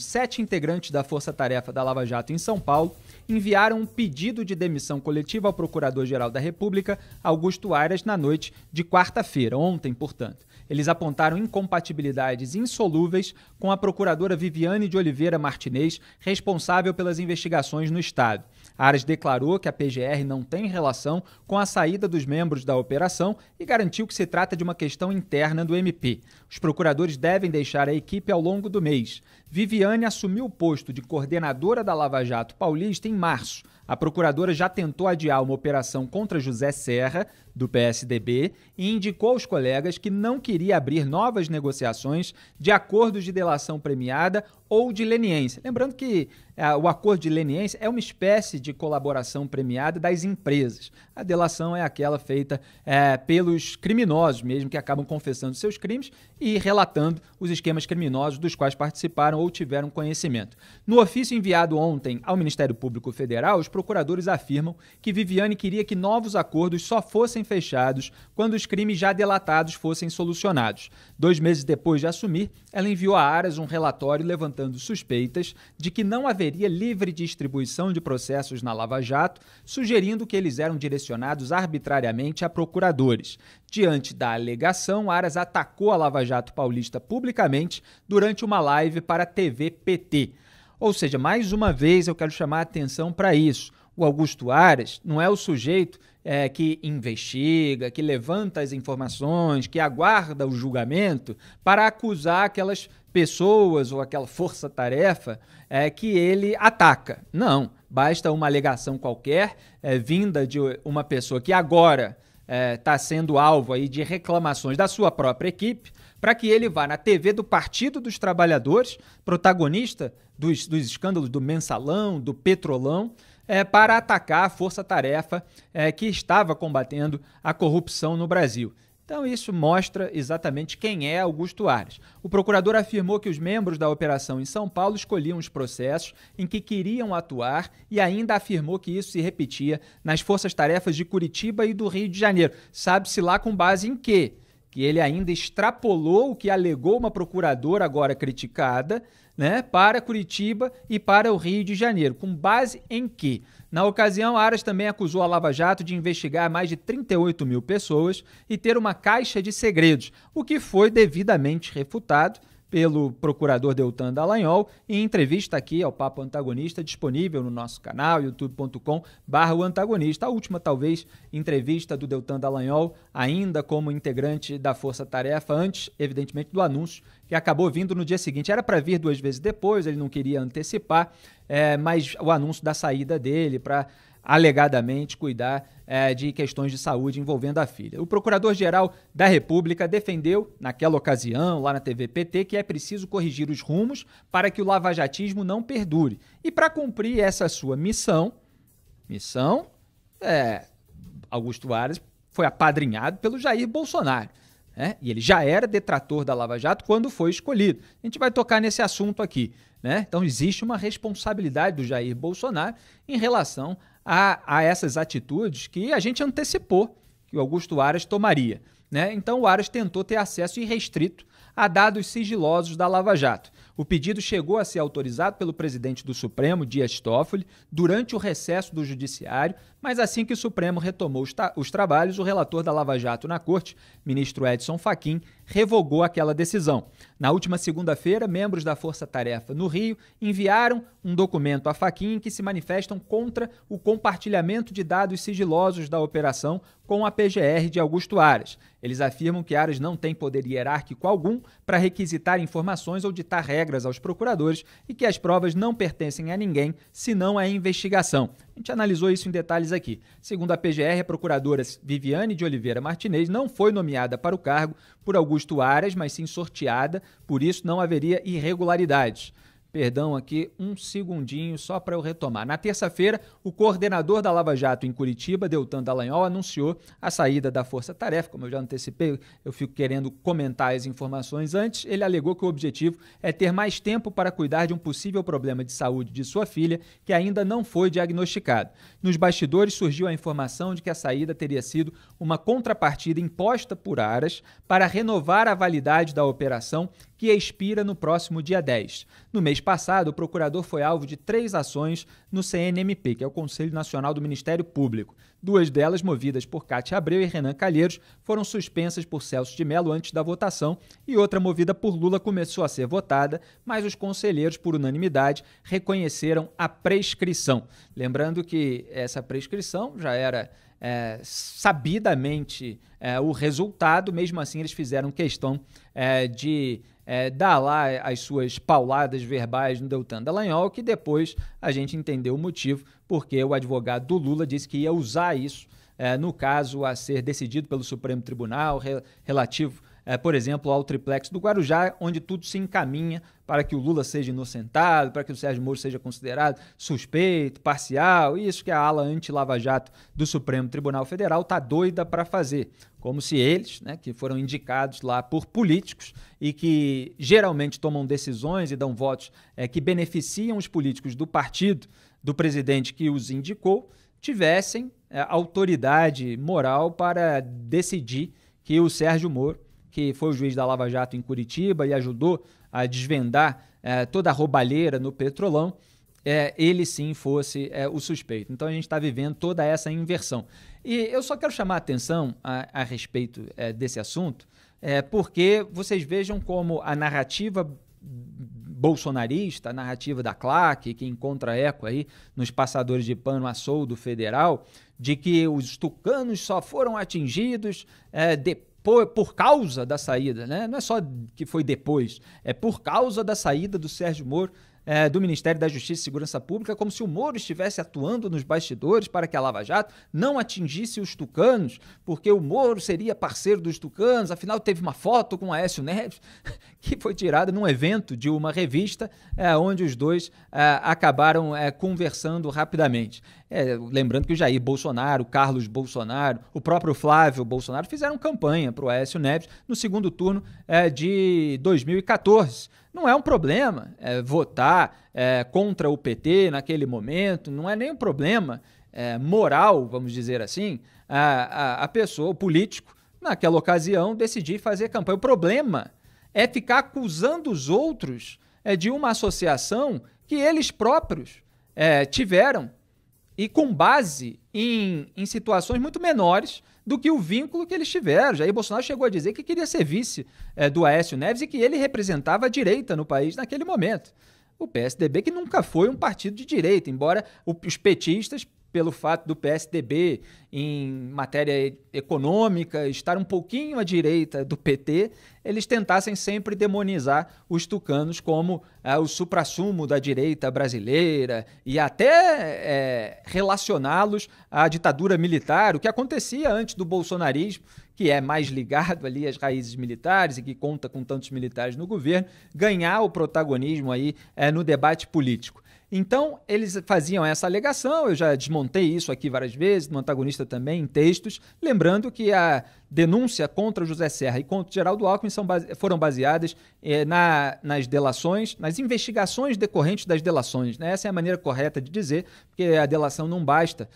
7 integrantes da Força Tarefa da Lava Jato em São Paulo enviaram um pedido de demissão coletiva ao Procurador-Geral da República, Augusto Aras, na noite de quarta-feira, ontem, portanto. Eles apontaram incompatibilidades insolúveis com a procuradora Viviane de Oliveira Martinez, responsável pelas investigações no Estado. Aras declarou que a PGR não tem relação com a saída dos membros da operação e garantiu que se trata de uma questão interna do MP. Os procuradores devem deixar a equipe ao longo do mês. Viviane assumiu o posto de coordenadora da Lava Jato Paulista em março. A procuradora já tentou adiar uma operação contra José Serra, do PSDB, e indicou aos colegas que não queria abrir novas negociações de acordos de delação premiada ou de leniência. Lembrando que o acordo de leniência é uma espécie de colaboração premiada das empresas. A delação é aquela feita pelos criminosos mesmo, que acabam confessando seus crimes e relatando os esquemas criminosos dos quais participaram ou tiveram conhecimento. No ofício enviado ontem ao Ministério Público Federal, os procuradores afirmam que Viviane queria que novos acordos só fossem fechados quando os crimes já delatados fossem solucionados. 2 meses depois de assumir, ela enviou a Aras um relatório levantando suspeitas de que não haveria livre distribuição de processos na Lava Jato, sugerindo que eles eram direcionados arbitrariamente a procuradores. Diante da alegação, Aras atacou a Lava Jato Paulista publicamente durante uma live para a TV PT. Ou seja, mais uma vez eu quero chamar a atenção para isso. O Augusto Aras não é o sujeito que investiga, que levanta as informações, que aguarda o julgamento para acusar aquelas pessoas ou aquela força-tarefa que ele ataca. Não, basta uma alegação qualquer vinda de uma pessoa que agora está sendo alvo aí de reclamações da sua própria equipe, para que ele vá na TV do Partido dos Trabalhadores, protagonista dos escândalos do Mensalão, do Petrolão, para atacar a força-tarefa que estava combatendo a corrupção no Brasil. Então isso mostra exatamente quem é Augusto Aras. O procurador afirmou que os membros da operação em São Paulo escolhiam os processos em que queriam atuar e ainda afirmou que isso se repetia nas forças-tarefas de Curitiba e do Rio de Janeiro. Sabe-se lá com base em quê? Que ele ainda extrapolou o que alegou uma procuradora agora criticada, para Curitiba e para o Rio de Janeiro. Com base em quê? Na ocasião, Aras também acusou a Lava Jato de investigar mais de 38 mil pessoas e ter uma caixa de segredos, o que foi devidamente refutado pelo procurador Deltan Dallagnol em entrevista aqui ao Papo Antagonista, disponível no nosso canal, youtube.com/antagonista. A última, talvez, entrevista do Deltan Dallagnol, ainda como integrante da Força Tarefa, antes, evidentemente, do anúncio, que acabou vindo no dia seguinte. Era para vir 2 vezes depois, ele não queria antecipar, mas o anúncio da saída dele para alegadamente cuidar de questões de saúde envolvendo a filha. O Procurador-Geral da República defendeu, naquela ocasião, lá na TV PT, que é preciso corrigir os rumos para que o lavajatismo não perdure. E para cumprir essa sua missão, Augusto Aras foi apadrinhado pelo Jair Bolsonaro. E ele já era detrator da Lava Jato quando foi escolhido. A gente vai tocar nesse assunto aqui. Então existe uma responsabilidade do Jair Bolsonaro em relação a essas atitudes que a gente antecipou que o Augusto Aras tomaria. Então o Aras tentou ter acesso irrestrito a dados sigilosos da Lava Jato. O pedido chegou a ser autorizado pelo presidente do Supremo, Dias Toffoli, durante o recesso do Judiciário, mas assim que o Supremo retomou os trabalhos, o relator da Lava Jato na Corte, ministro Edson Fachin, revogou aquela decisão. Na última segunda-feira, membros da Força Tarefa no Rio enviaram um documento a Fachin em que se manifestam contra o compartilhamento de dados sigilosos da operação com a PGR de Augusto Aras. Eles afirmam que Aras não tem poder hierárquico algum para requisitar informações ou ditar regras aos procuradores e que as provas não pertencem a ninguém, senão à investigação. A gente analisou isso em detalhes aqui. Segundo a PGR, a procuradora Viviane de Oliveira Martinez não foi nomeada para o cargo por Augusto Aras, mas sim sorteada, por isso não haveria irregularidades. Perdão aqui, um segundinho só para eu retomar. Na terça-feira, o coordenador da Lava Jato em Curitiba, Deltan Dallagnol, anunciou a saída da Força Tarefa. Como eu já antecipei, eu fico querendo comentar as informações antes. Ele alegou que o objetivo é ter mais tempo para cuidar de um possível problema de saúde de sua filha, que ainda não foi diagnosticado. Nos bastidores surgiu a informação de que a saída teria sido uma contrapartida imposta por Aras para renovar a validade da operação que expira no próximo dia 10. No mês passado, o procurador foi alvo de 3 ações no CNMP, que é o Conselho Nacional do Ministério Público. 2 delas, movidas por Cátia Abreu e Renan Calheiros, foram suspensas por Celso de Mello antes da votação, e outra movida por Lula começou a ser votada, mas os conselheiros, por unanimidade, reconheceram a prescrição. Lembrando que essa prescrição já era sabidamente o resultado, mesmo assim eles fizeram questão de dar lá as suas pauladas verbais no Deltan Dallagnol, que depois a gente entendeu o motivo, porque o advogado do Lula disse que ia usar isso no caso a ser decidido pelo Supremo Tribunal, relativo, por exemplo, ao triplex do Guarujá, onde tudo se encaminha para que o Lula seja inocentado, para que o Sérgio Moro seja considerado suspeito, parcial, isso que a ala anti-Lava Jato do Supremo Tribunal Federal está doida para fazer. Como se eles, que foram indicados lá por políticos e que geralmente tomam decisões e dão votos que beneficiam os políticos do partido do presidente que os indicou, tivessem autoridade moral para decidir que o Sérgio Moro, que foi o juiz da Lava Jato em Curitiba e ajudou a desvendar toda a roubalheira no Petrolão, ele sim fosse o suspeito. Então a gente está vivendo toda essa inversão. E eu só quero chamar a atenção a respeito desse assunto, porque vocês vejam como a narrativa bolsonarista, a narrativa da claque, que encontra eco aí nos passadores de pano a soldo federal, de que os tucanos só foram atingidos por causa da saída, né? Não é só que foi depois, é por causa da saída do Sérgio Moro do Ministério da Justiça e Segurança Pública, como se o Moro estivesse atuando nos bastidores para que a Lava Jato não atingisse os tucanos, porque o Moro seria parceiro dos tucanos, afinal teve uma foto com Aécio Neves, que foi tirada num evento de uma revista, onde os dois acabaram conversando rapidamente. Lembrando que o Jair Bolsonaro, o Carlos Bolsonaro, o próprio Flávio Bolsonaro fizeram campanha para o Aécio Neves no segundo turno de 2014. Não é um problema votar contra o PT naquele momento, não é nem um problema moral, vamos dizer assim, a pessoa, o político, naquela ocasião, decidir fazer campanha. O problema é ficar acusando os outros de uma associação que eles próprios tiveram e com base em situações muito menores do que o vínculo que eles tiveram. Jair Bolsonaro chegou a dizer que queria ser vice do Aécio Neves e que ele representava a direita no país naquele momento. O PSDB, que nunca foi um partido de direita, embora os petistas, pelo fato do PSDB, em matéria econômica, estar um pouquinho à direita do PT, eles tentassem sempre demonizar os tucanos como o suprassumo da direita brasileira e até relacioná-los à ditadura militar, o que acontecia antes do bolsonarismo, que é mais ligado ali às raízes militares e que conta com tantos militares no governo, ganhar o protagonismo aí no debate político. Então, eles faziam essa alegação, eu já desmontei isso aqui várias vezes, no Antagonista também, em textos, lembrando que a denúncia contra José Serra e contra Geraldo Alckmin foram baseadas nas delações, nas investigações decorrentes das delações, né? Essa é a maneira correta de dizer, porque a delação não basta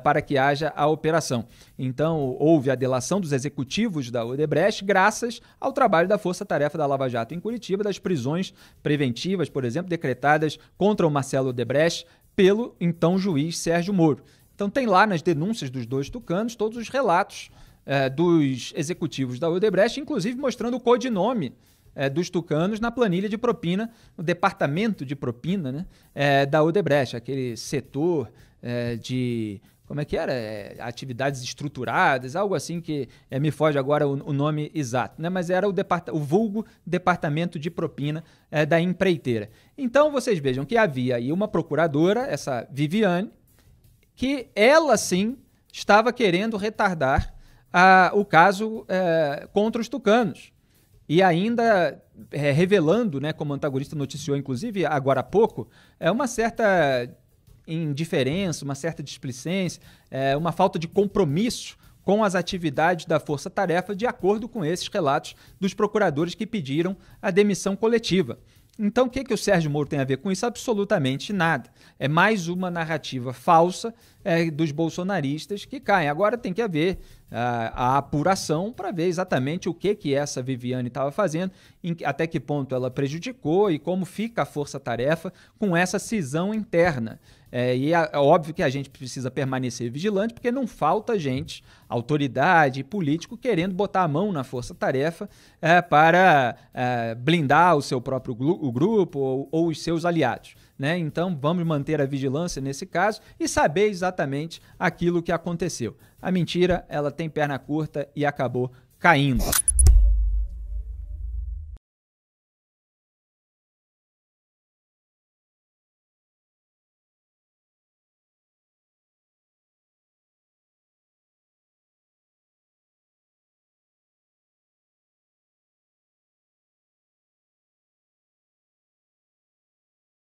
para que haja a operação. Então, houve a delação dos executivos da Odebrecht graças ao trabalho da Força Tarefa da Lava Jato em Curitiba, das prisões preventivas, por exemplo, decretadas contra o Marcelo Odebrecht pelo então juiz Sérgio Moro. Então tem lá nas denúncias dos dois tucanos todos os relatos dos executivos da Odebrecht, inclusive mostrando o codinome dos tucanos na planilha de propina, no departamento de propina, né, da Odebrecht, aquele setor de... Como é que era? Atividades estruturadas, algo assim que me foge agora o nome exato, né? Mas era o vulgo departamento de propina da empreiteira. Então vocês vejam que havia aí uma procuradora, essa Viviane, que ela sim estava querendo retardar o caso contra os tucanos. E ainda revelando, né, como o Antagonista noticiou, inclusive, agora há pouco, uma certa indiferença, uma certa displicência, uma falta de compromisso com as atividades da Força Tarefa, de acordo com esses relatos dos procuradores que pediram a demissão coletiva. Então, o que o Sérgio Moro tem a ver com isso? Absolutamente nada. É mais uma narrativa falsa dos bolsonaristas que caem. Agora tem que haver a apuração para ver exatamente o que essa Viviane estava fazendo, até que ponto ela prejudicou e como fica a força-tarefa com essa cisão interna. E é óbvio que a gente precisa permanecer vigilante, porque não falta gente, autoridade, político, querendo botar a mão na força-tarefa para blindar o seu próprio grupo ou os seus aliados. Né? Então, vamos manter a vigilância nesse caso e saber exatamente aquilo que aconteceu. A mentira, ela tem perna curta e acabou caindo.